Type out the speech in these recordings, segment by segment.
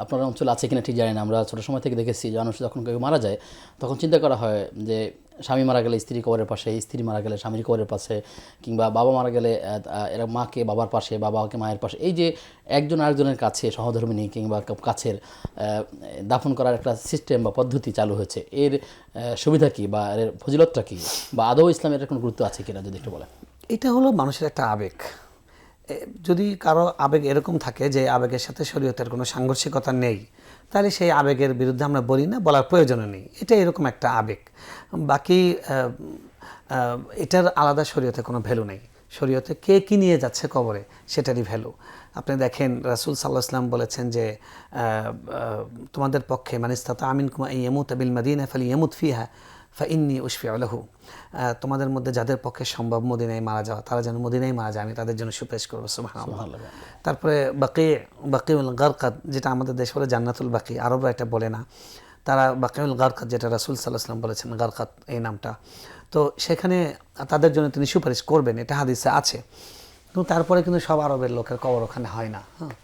আপনার অঞ্চলে আছে কিনা ঠিক জানি না, আমরা ছোটো সময় থেকে দেখেছি যে মানুষ যখন কেউ মারা যায় তখন চিন্তা করা হয় যে স্বামী মারা গেলে স্ত্রী কবরের পাশে, স্ত্রী মারা গেলে স্বামীর কবরের পাশে, কিংবা বাবা মারা গেলে এরা মাকে বাবার পাশে, বাবাকে মায়ের পাশে। এই যে একজন আরেকজনের কাছে সহধর্মিণী কিংবা কাছের দাফন করার একটা সিস্টেম বা পদ্ধতি চালু হয়েছে, এর সুবিধা কী বা এর ফজিলতটা কী, বা আদৌ ইসলামের কোনো গুরুত্ব আছে কিনা যদি একটু বলেন। এটা হলো মানুষের একটা আবেগ। যদি কারো আবেগ এরকম থাকে যে আবেগের সাথে শরীয়তের কোনো সাংঘর্ষিকতা নেই, তাহলে সেই আবেগের বিরুদ্ধে আমরা বলি না, বলার প্রয়োজনও নেই। এটা এরকম একটা আবেগ। বাকি এটার আলাদা শরীয়তে কোনো ভ্যালু নেই। শরীয়তে কে কী নিয়ে যাচ্ছে কবরে সেটারই ভ্যালু। আপনি দেখেন রাসূল সাল্লাল্লাহু আলাইহি ওয়াসাল্লাম বলেছেন যে তোমাদের পক্ষে মানিস্তাতা মিনকুম আন ইয়ামুতা বিল মাদিনা ফালিয়ামুত ফিহা ফাইন্নী উশফিউ লাহু। তোমাদের মধ্যে যাদের পক্ষে সম্ভব মদিনায় মারা যাওয়া, তারা যেন মদিনায় মারা যায়, আমি তাদের জন্য সুপারিশ করবো। সুবহানাল্লাহ। তারপরে বাকিউল গারকাদ, যেটা আমাদের দেশ বলে জান্নাতুল বাকি, আরবরা এটা বলে না, তারা বাকিউল গারকাদ, যেটা রাসূল সাল্লাল্লাহু আলাইহি ওয়াসাল্লাম বলেছেন গারকাদ এই নামটা, তো সেখানে তাদের জন্য তিনি সুপারিশ করবেন, এটা হাদিসে আছে। কিন্তু তারপরে কিন্তু সব আরবের লোকের কবর ওখানে হয় না। হ্যাঁ,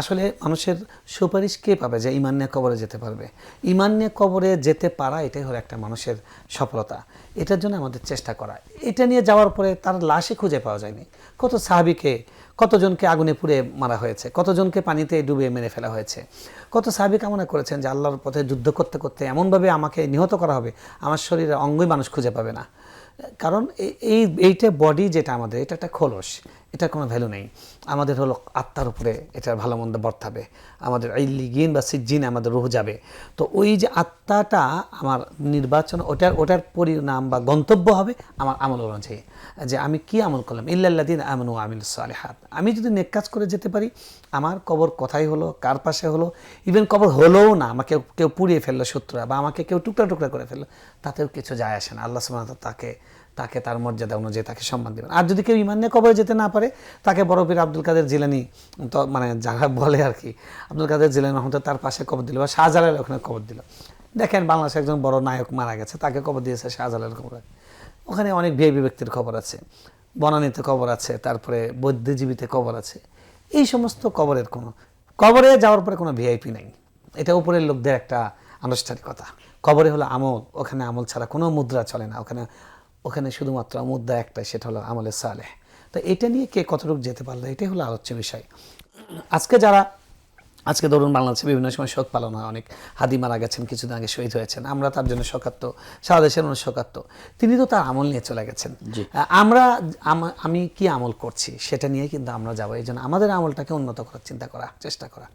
আসলে মানুষের সুপারিশ কে পাবে যে ঈমান নিয়ে কবরে যেতে পারবে? ঈমান নিয়ে কবরে যেতে পারা, এটাই হলো একটা মানুষের সফলতা। এটার জন্য আমাদের চেষ্টা করা। এটা নিয়ে যাওয়ার পরে তার লাশই খুঁজে পাওয়া যায়নি। কত সাহাবীকে, কতজনকে আগুনে পুড়ে মারা হয়েছে, কতজনকে পানিতে ডুবিয়ে মেরে ফেলা হয়েছে। কত সাহাবী কামনা করেছেন যে আল্লাহর পথে যুদ্ধ করতে করতে এমনভাবে আমাকে নিহত করা হবে আমার শরীরের অঙ্গই মানুষ খুঁজে পাবে না। কারণ এইটা বডি যেটা আমাদের, এটা একটা খোলস, এটার কোনো ভ্যালু নেই। আমাদের হলো আত্মার উপরে এটার ভালো মন্দ বর্তাবে। আমাদের ইল্লিগিন বা সিজ্জিন আমাদের রুহ যাবে। তো ওই যে আত্মাটা আমার নির্বাচন, ওটার পরিণাম বা গন্তব্য হবে আমার আমল অনুযায়ী, যে আমি কি আমল করলাম। ইল্লাল্লাযীনা আমানু ওয়া আমিলুস সালিহাত। আমি যদি নেক কাজ করে যেতে পারি, আমার কবর কোথায় হলো, কার পাশে হলো, ইভেন কবর হলোও না, আমাকে কেউ পুড়িয়ে ফেললো শত্রুরা, বা আমাকে কেউ টুকরা টুকরা করে ফেললো, তাতেও কিছু যায় আসে না। আল্লাহ সুবহানাহু ওয়া তাআলা তাকে তার মর্যাদা অনুযায়ী তাকে সম্মান দেবেন। আর যদি কেউ ঈমান নিয়ে কবরে যেতে না পারে, তাকে বড় পীর আব্দুল কাদের জিলানী, তো মানে যারা বলে আর কি, আব্দুল কাদের জিলানী রহমতুল্লাহ তার পাশে কবর দিল, বা শাহজালাল ওখানে কবর দিল। দেখেন বাংলাদেশে একজন বড় নায়ক মারা গেছে, তাকে কবর দিয়েছে শাহজালাল কবর। ওখানে অনেক ভিআইপি ব্যক্তির খবর আছে, বনানীতে কবর আছে, তারপরে বুদ্ধিজীবীতে কবর আছে। এই সমস্ত কবরের কবরে যাওয়ার পরে কোনো ভিআইপি নাই। এটা উপরের লোকদের একটা আনুষ্ঠানিকতা। কবরে হলো আমল, ওখানে আমল ছাড়া কোনো মুদ্রা চলে না। ওখানে শুধুমাত্র মুদ্রা একটাই, সেটা হলো আমলে সালেহ। তো এটা নিয়ে কে কতটুকু যেতে পারলো, এটাই হলো আলোচ্য বিষয়। আজকে ধরুন বাংলাদেশে বিভিন্ন সময় শোক পালন হয়, অনেক হাদি মারা গেছেন, কিছুদিন আগে শহীদ হয়েছেন, আমরা তার জন্য শোকার্ত, সারা দেশের মানুষ শোকার্ত। তিনি তো তার আমল নিয়ে চলে গেছেন। আমি কি আমল করছি সেটা নিয়ে কিন্তু আমরা যাবো। এই জন্য আমাদের আমলটাকে উন্নত করার চেষ্টা করা।